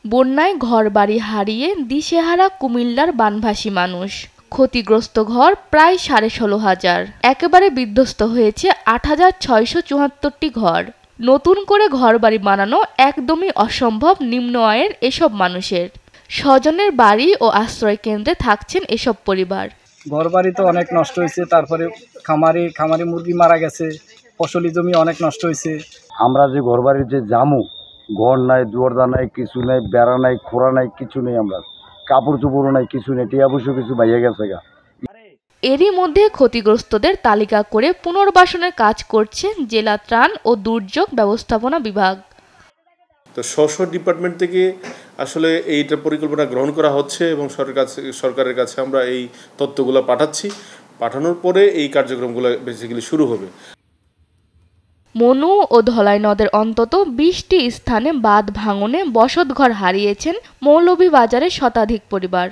বন্যায় ঘরবাড়ি হারিয়ে দিশেহারা কুমিল্লার বানভাসী মানুষ। ক্ষতিগ্রস্ত ঘর প্রায় 16,500। একেবারে বিধ্বস্ত হয়েছে 8,674টি ঘর। নতুন করে ঘরবাড়ি বানানো একদমই অসম্ভব নিম্ন আয়ের এসব মানুষের। স্বজনের বাড়ি ও আশ্রয় কেন্দ্রে থাকছেন এসব পরিবার। ঘরবাড়ি তো অনেক নষ্ট হয়েছে, তারপরে খামারি মুরগি মারা গেছে, ফসলি জমি অনেক নষ্ট হয়েছে। আমরা যে ঘরবাড়ির যে জামু, ঘর নাই, দুয়ারদা নাই, কিছু নাই, বেড়া নাই, খোরা নাই, কিছু নেই। আমরা কাপড় চোপড়ও নাই, কিছু নেই। টিয়া পয়সা কিছু বাইয়া গেছে গা। এরই মধ্যে ক্ষতিগ্রস্তদের তালিকা করে পুনর্বাসনের কাজ করছে জেলা ত্রাণ ও দুর্যোগ ব্যবস্থাপনা বিভাগ। তো স্ব ডিপার্টমেন্ট থেকে আসলে এইটা পরিকল্পনা গ্রহণ করা হচ্ছে এবং সরকারের কাছে আমরা এই তথ্যগুলো পাঠাচ্ছি। পাঠানোর পরে এই কার্যক্রমগুলো বেসিক্যালি শুরু হবে। মনু ও ধলাই নদের অন্তত 20টি স্থানে বাঁধ ভাঙনে বসতঘর হারিয়েছেন মৌলভীবাজারের শতাধিক পরিবার।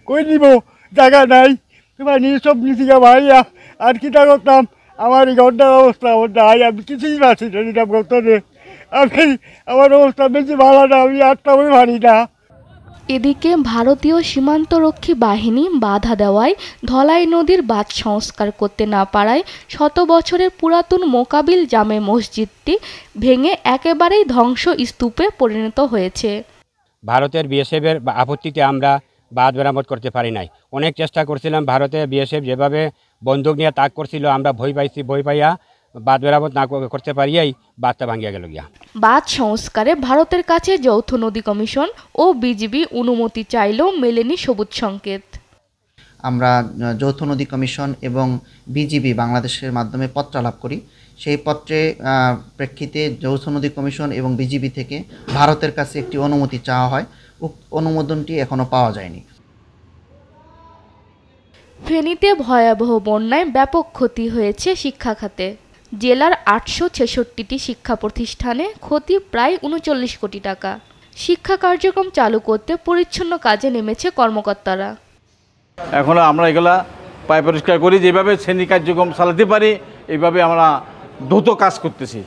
কই দিব জায়গা নাই, তোমার নিয়ে সব নিচে ভাইয়া আর কিটা করতাম। আমার এই ঘরটার অবস্থা নাই, আমি কিছুই পাচ্ছি না এটা করতে। আমি আমার অবস্থা বেশি ভালো না, আমি আটটাও পারি না। এদিকে ভারতীয় সীমান্তরক্ষী বাহিনী বাধা দেওয়ায় ধলাই নদীর বাঁধ সংস্কার করতে না পারায় শত বছরের পুরাতন মোকাবিল জামে মসজিদটি ভেঙে একেবারেই ধ্বংস স্তূপে পরিণত হয়েছে। ভারতের বিএসএফের আপত্তিতে আমরা বাঁধ মেরামত করতে পারি নাই। অনেক চেষ্টা করছিলাম, ভারতের বিএসএফ যেভাবে বন্দুক নিয়ে তাক করছিল, আমরা ভয় পাইয়া বাঁধ মেরামত না করতে পারিয়াই বাঁধটা ভাঙিয়া গেল গিয়া। বাঁধ সংস্কারে ভারতের কাছে যৌথ নদী কমিশন ও বিজিবি অনুমতি চাইলেও মেলেনি সবুজ সংকেত। আমরা যৌথ নদী কমিশন এবং বিজিবি বাংলাদেশের মাধ্যমে পত্র লাভ করি। সেই পত্রে প্রেক্ষিতে যৌথ নদী কমিশন এবং বিজিবি থেকে ভারতের কাছে একটি অনুমতি চাওয়া হয়। অনুমোদনটি এখনও পাওয়া যায়নি। ফেনীতে ভয়াবহ বন্যায় ব্যাপক ক্ষতি হয়েছে শিক্ষা খাতে। জেলার 866টি শিক্ষা প্রতিষ্ঠানে ক্ষতি প্রায় 39 কোটি টাকা। শিক্ষা কার্যক্রম চালু করতে পরিচ্ছন্ন কাজে নেমেছে কর্মকর্তারা। এখন আমরা এগুলা পায় পরিষ্কার করি, যেভাবে শ্রেণী কার্যক্রম চালাতে পারি এইভাবে আমরা দ্রুত কাজ করতেছি।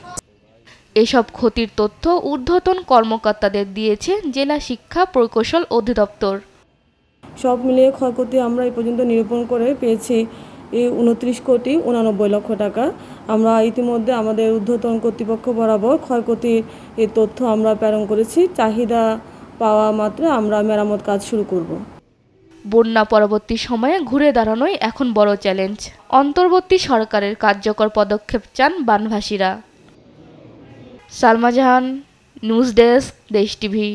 এসব ক্ষতির তথ্য ঊর্ধ্বতন কর্মকর্তাদের দিয়েছে জেলা শিক্ষা প্রকৌশল অধিদপ্তর। সব মিলিয়ে ক্ষয়ক্ষতি আমরা এই পর্যন্ত নিরূপণ করে পেয়েছি 29,89 লক্ষ টাকা। আমরা ইতিমধ্যে আমাদের ঊর্ধ্বতন কর্তৃপক্ষ বরাবর ক্ষয়ক্ষতির এই তথ্য আমরা প্রেরণ করেছি। চাহিদা পাওয়া মাত্র আমরা মেরামত কাজ শুরু করব। বন্যা পরবর্তী সময়ে ঘুরে দাঁড়ানোই এখন বড় চ্যালেঞ্জ। অন্তর্বর্তী সরকারের কার্যকর পদক্ষেপ চান বানভাসীরা। সালমা জাহান, নিউজ ডেস্ক, দেশ টিভি।